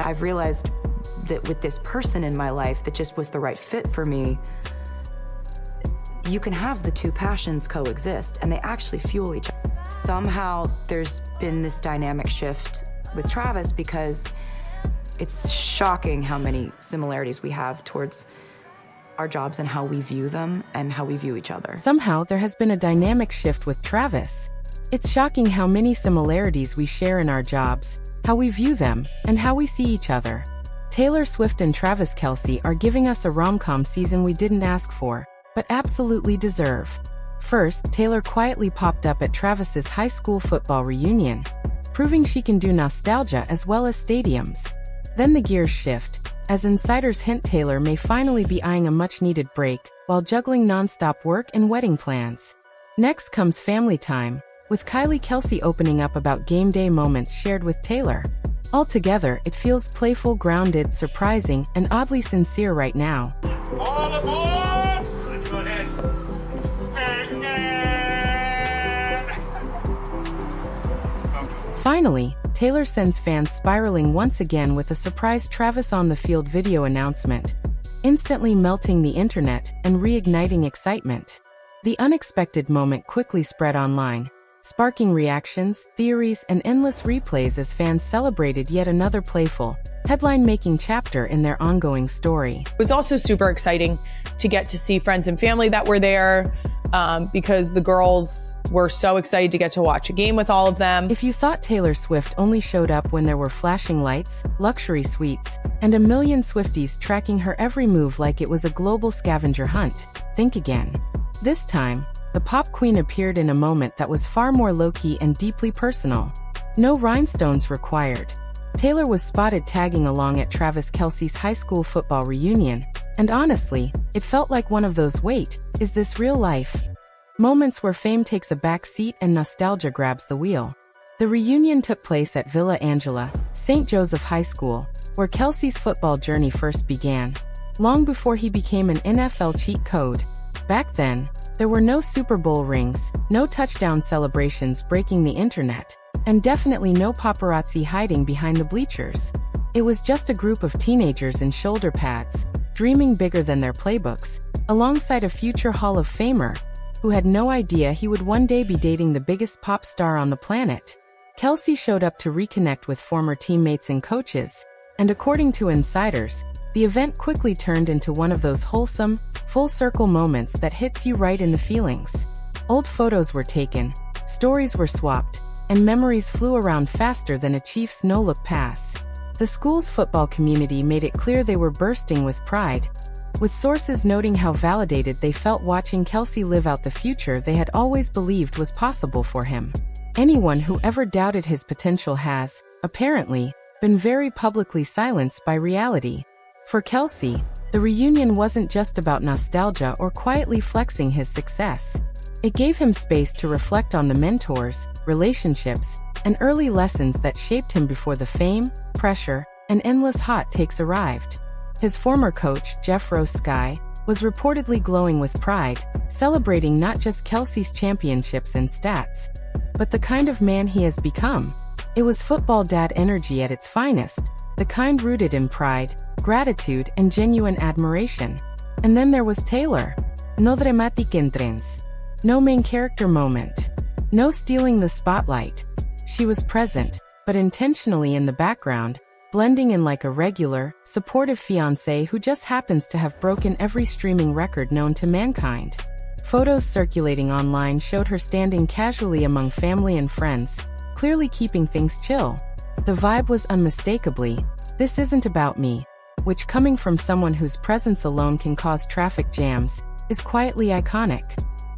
I've realized that with this person in my life that just was the right fit for me, you can have the two passions coexist and they actually fuel each other. Somehow there's been this dynamic shift with Travis because it's shocking how many similarities we have towards our jobs and how we view them and how we view each other. Somehow there has been a dynamic shift with Travis. It's shocking how many similarities we share in our jobs, how we view them, and how we see each other. Taylor Swift and Travis Kelce are giving us a rom-com season we didn't ask for, but absolutely deserve. First, Taylor quietly popped up at Travis's high school football reunion, proving she can do nostalgia as well as stadiums. Then the gears shift, as insiders hint Taylor may finally be eyeing a much-needed break while juggling non-stop work and wedding plans. Next comes family time, with Kelce opening up about game day moments shared with Taylor. Altogether, it feels playful, grounded, surprising, and oddly sincere right now. All aboard! Finally, Taylor sends fans spiraling once again with a surprise Travis on the field video announcement, instantly melting the internet and reigniting excitement. The unexpected moment quickly spread online, sparking reactions, theories, and endless replays as fans celebrated yet another playful, headline-making chapter in their ongoing story. It was also super exciting to get to see friends and family that were there, because the girls were so excited to get to watch a game with all of them. If you thought Taylor Swift only showed up when there were flashing lights, luxury suites, and a million Swifties tracking her every move like it was a global scavenger hunt, think again. This time, the pop queen appeared in a moment that was far more low-key and deeply personal. No rhinestones required. Taylor was spotted tagging along at Travis Kelce's high school football reunion, and honestly, it felt like one of those "wait, is this real life?" moments where fame takes a back seat and nostalgia grabs the wheel. The reunion took place at Villa Angela, St. Joseph High School, where Kelce's football journey first began, long before he became an NFL cheat code. Back then, there were no Super Bowl rings, no touchdown celebrations breaking the internet, and definitely no paparazzi hiding behind the bleachers. It was just a group of teenagers in shoulder pads, dreaming bigger than their playbooks, alongside a future Hall of Famer, who had no idea he would one day be dating the biggest pop star on the planet. Kelce showed up to reconnect with former teammates and coaches, and according to insiders, the event quickly turned into one of those wholesome, full-circle moments that hits you right in the feelings. Old photos were taken, stories were swapped, and memories flew around faster than a Chiefs no-look pass. The school's football community made it clear they were bursting with pride, with sources noting how validated they felt watching Kelce live out the future they had always believed was possible for him. Anyone who ever doubted his potential has, apparently, been very publicly silenced by reality. For Kelce, the reunion wasn't just about nostalgia or quietly flexing his success. It gave him space to reflect on the mentors, relationships, and early lessons that shaped him before the fame, pressure, and endless hot takes arrived. His former coach, Jeff Sky, was reportedly glowing with pride, celebrating not just Kelce's championships and stats, but the kind of man he has become. It was football dad energy at its finest, the kind rooted in pride, gratitude, and genuine admiration. And then there was Taylor. No dramatic entrance. No main character moment. No stealing the spotlight. She was present, but intentionally in the background, blending in like a regular, supportive fiancé who just happens to have broken every streaming record known to mankind. Photos circulating online showed her standing casually among family and friends, clearly keeping things chill. The vibe was unmistakably, "This isn't about me," which, coming from someone whose presence alone can cause traffic jams, is quietly iconic.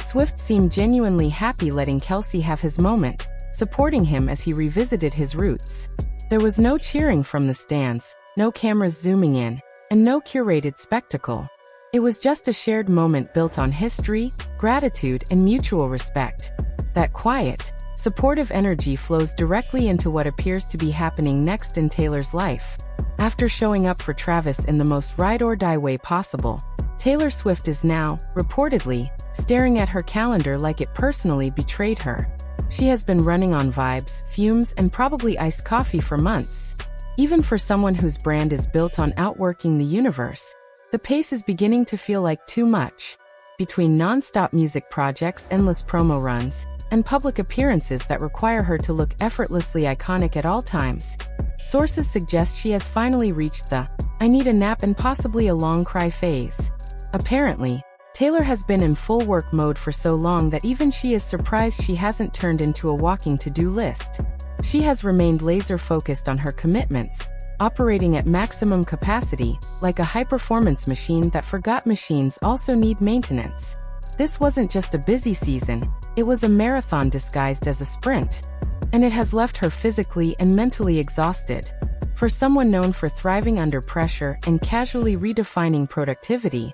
Swift seemed genuinely happy letting Kelce have his moment, supporting him as he revisited his roots. There was no cheering from the stands, no cameras zooming in, and no curated spectacle. It was just a shared moment built on history, gratitude, and mutual respect. That quiet, supportive energy flows directly into what appears to be happening next in Taylor's life. After showing up for Travis in the most ride-or-die way possible, Taylor Swift is now, reportedly, staring at her calendar like it personally betrayed her. She has been running on vibes, fumes, and probably iced coffee for months. Even for someone whose brand is built on outworking the universe, the pace is beginning to feel like too much. Between non-stop music projects, endless promo runs, and public appearances that require her to look effortlessly iconic at all times, sources suggest she has finally reached the "I need a nap and possibly a long cry" phase. Apparently, Taylor has been in full work mode for so long that even she is surprised she hasn't turned into a walking to-do list. She has remained laser-focused on her commitments, operating at maximum capacity, like a high-performance machine that forgot machines also need maintenance. This wasn't just a busy season, it was a marathon disguised as a sprint. And it has left her physically and mentally exhausted. For someone known for thriving under pressure and casually redefining productivity,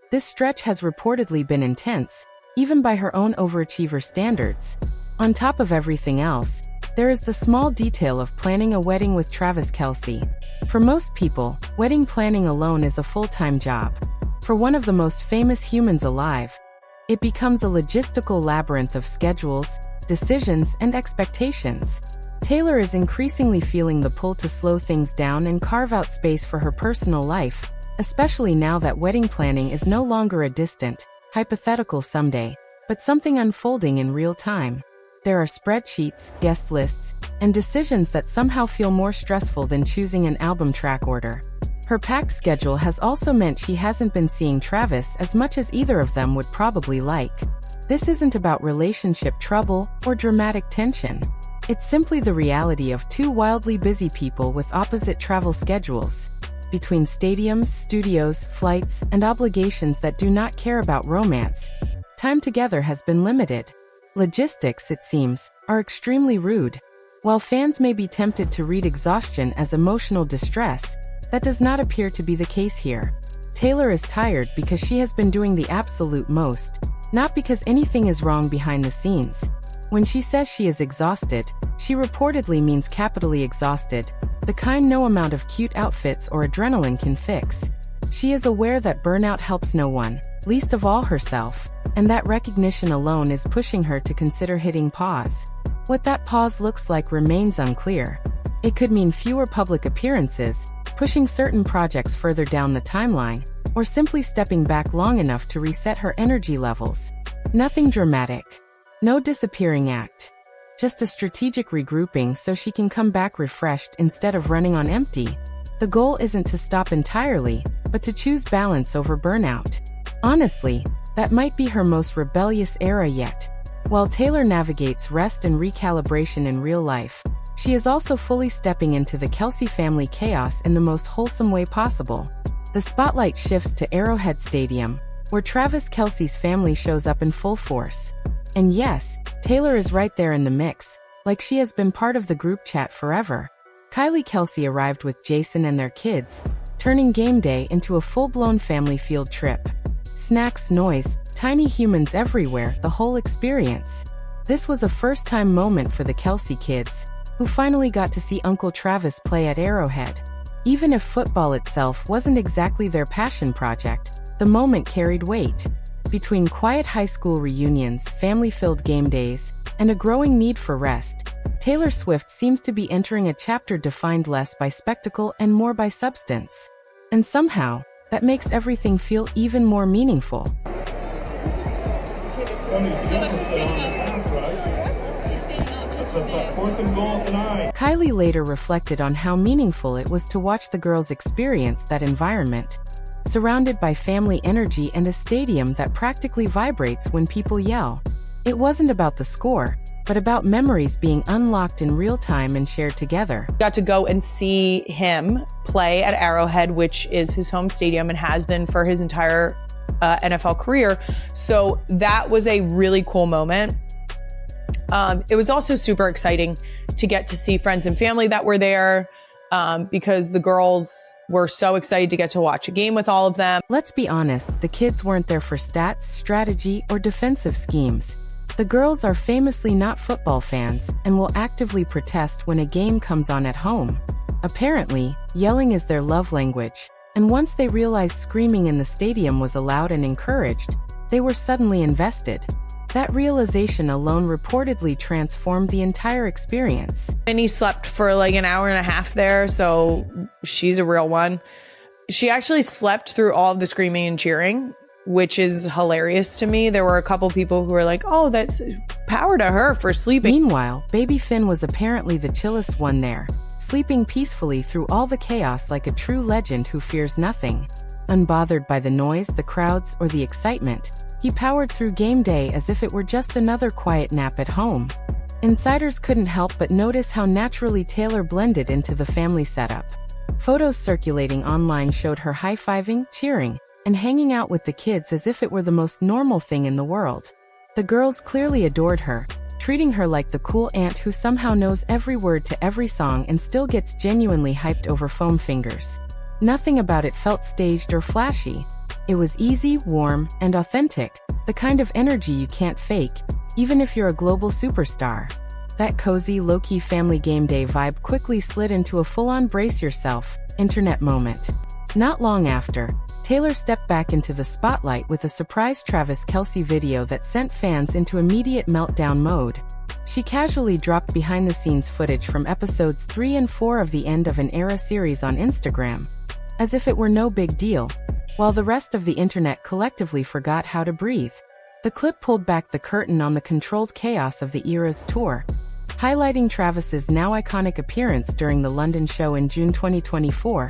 this stretch has reportedly been intense, even by her own overachiever standards. On top of everything else, there is the small detail of planning a wedding with Travis Kelce. For most people, wedding planning alone is a full-time job. For one of the most famous humans alive, it becomes a logistical labyrinth of schedules, decisions, and expectations. Taylor is increasingly feeling the pull to slow things down and carve out space for her personal life, especially now that wedding planning is no longer a distant, hypothetical someday, but something unfolding in real time. There are spreadsheets, guest lists, and decisions that somehow feel more stressful than choosing an album track order. Her packed schedule has also meant she hasn't been seeing Travis as much as either of them would probably like. This isn't about relationship trouble or dramatic tension. It's simply the reality of two wildly busy people with opposite travel schedules. Between stadiums, studios, flights, and obligations that do not care about romance, time together has been limited. Logistics, it seems, are extremely rude. While fans may be tempted to read exhaustion as emotional distress, that does not appear to be the case here. Taylor is tired because she has been doing the absolute most, not because anything is wrong behind the scenes. When she says she is exhausted, she reportedly means capitally exhausted, the kind no amount of cute outfits or adrenaline can fix. She is aware that burnout helps no one, least of all herself, and that recognition alone is pushing her to consider hitting pause. What that pause looks like remains unclear. It could mean fewer public appearances, pushing certain projects further down the timeline, or simply stepping back long enough to reset her energy levels. Nothing dramatic. No disappearing act. Just a strategic regrouping so she can come back refreshed instead of running on empty. The goal isn't to stop entirely, but to choose balance over burnout. Honestly, that might be her most rebellious era yet. While Taylor navigates rest and recalibration in real life, she is also fully stepping into the Kelce family chaos in the most wholesome way possible. The spotlight shifts to Arrowhead Stadium, where Travis Kelce's family shows up in full force. And yes, Taylor is right there in the mix, like she has been part of the group chat forever. Kylie Kelce arrived with Jason and their kids, turning game day into a full-blown family field trip. Snacks, noise, tiny humans everywhere, the whole experience. This was a first-time moment for the Kelce kids, who finally got to see Uncle Travis play at Arrowhead. Even if football itself wasn't exactly their passion project, the moment carried weight. Between quiet high school reunions, family-filled game days, and a growing need for rest, Taylor Swift seems to be entering a chapter defined less by spectacle and more by substance. And somehow, that makes everything feel even more meaningful. Kylie later reflected on how meaningful it was to watch the girls experience that environment, surrounded by family energy and a stadium that practically vibrates when people yell. It wasn't about the score, but about memories being unlocked in real time and shared together. Got to go and see him play at Arrowhead, which is his home stadium and has been for his entire NFL career. So that was a really cool moment. It was also super exciting to get to see friends and family that were there, because the girls were so excited to get to watch a game with all of them. Let's be honest, the kids weren't there for stats, strategy, or defensive schemes. The girls are famously not football fans and will actively protest when a game comes on at home. Apparently, yelling is their love language, and once they realized screaming in the stadium was allowed and encouraged, they were suddenly invested. That realization alone reportedly transformed the entire experience. Minnie slept for like an hour and a half there, so she's a real one. She actually slept through all of the screaming and cheering, which is hilarious to me. There were a couple people who were like, oh, that's power to her for sleeping. Meanwhile, baby Finn was apparently the chillest one there, sleeping peacefully through all the chaos like a true legend who fears nothing. Unbothered by the noise, the crowds, or the excitement, he powered through game day as if it were just another quiet nap at home. Insiders couldn't help but notice how naturally Taylor blended into the family setup. Photos circulating online showed her high-fiving, cheering, and hanging out with the kids as if it were the most normal thing in the world. The girls clearly adored her, treating her like the cool aunt who somehow knows every word to every song and still gets genuinely hyped over foam fingers. Nothing about it felt staged or flashy. It was easy, warm, and authentic, the kind of energy you can't fake, even if you're a global superstar. That cozy, low-key family game day vibe quickly slid into a full-on brace-yourself internet moment. Not long after, Taylor stepped back into the spotlight with a surprise Travis Kelce video that sent fans into immediate meltdown mode. She casually dropped behind-the-scenes footage from episodes 3 and 4 of the End of an Era series on Instagram, as if it were no big deal, while the rest of the internet collectively forgot how to breathe. The clip pulled back the curtain on the controlled chaos of the Era's tour, highlighting Travis's now iconic appearance during the London show in June 2024,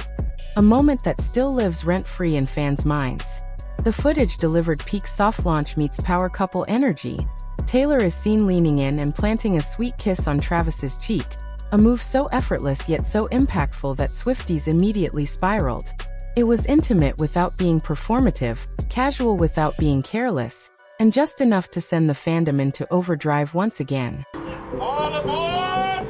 a moment that still lives rent-free in fans' minds. The footage delivered peak soft launch meets power couple energy. Taylor is seen leaning in and planting a sweet kiss on Travis's cheek, a move so effortless yet so impactful that Swifties immediately spiraled. It was intimate without being performative, casual without being careless, and just enough to send the fandom into overdrive once again. All aboard!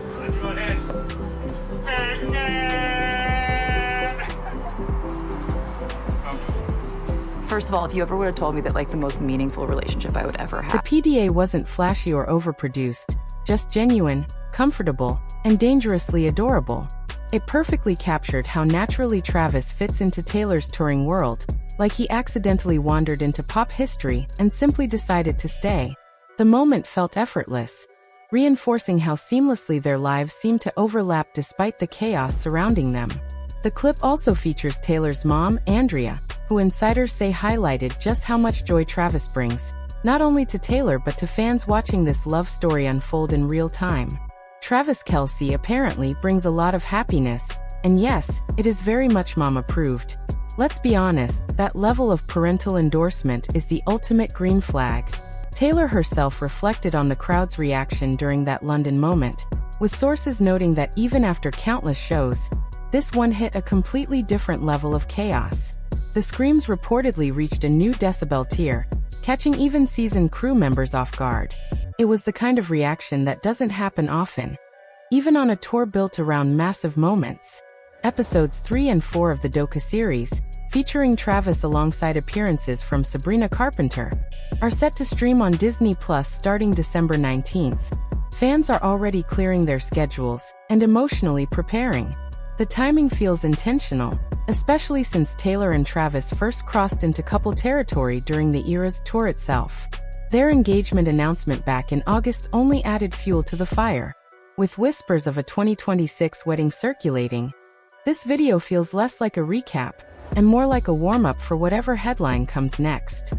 First of all, if you ever would have told me that like the most meaningful relationship I would ever The have. PDA wasn't flashy or overproduced, just genuine, comfortable, and dangerously adorable. It perfectly captured how naturally Travis fits into Taylor's touring world, like he accidentally wandered into pop history and simply decided to stay. The moment felt effortless, reinforcing how seamlessly their lives seemed to overlap despite the chaos surrounding them. The clip also features Taylor's mom, Andrea, who insiders say highlighted just how much joy Travis brings, not only to Taylor but to fans watching this love story unfold in real time. Travis Kelce apparently brings a lot of happiness, and yes, it is very much mom-approved. Let's be honest, that level of parental endorsement is the ultimate green flag. Taylor herself reflected on the crowd's reaction during that London moment, with sources noting that even after countless shows, this one hit a completely different level of chaos. The screams reportedly reached a new decibel tier, catching even seasoned crew members off guard. It was the kind of reaction that doesn't happen often, even on a tour built around massive moments. Episodes 3 and 4 of the docu-series, featuring Travis alongside appearances from Sabrina Carpenter, are set to stream on Disney Plus starting December 19th. Fans are already clearing their schedules and emotionally preparing. The timing feels intentional, especially since Taylor and Travis first crossed into couple territory during the Era's tour itself. Their engagement announcement back in August only added fuel to the fire. With whispers of a 2026 wedding circulating, this video feels less like a recap and more like a warm-up for whatever headline comes next.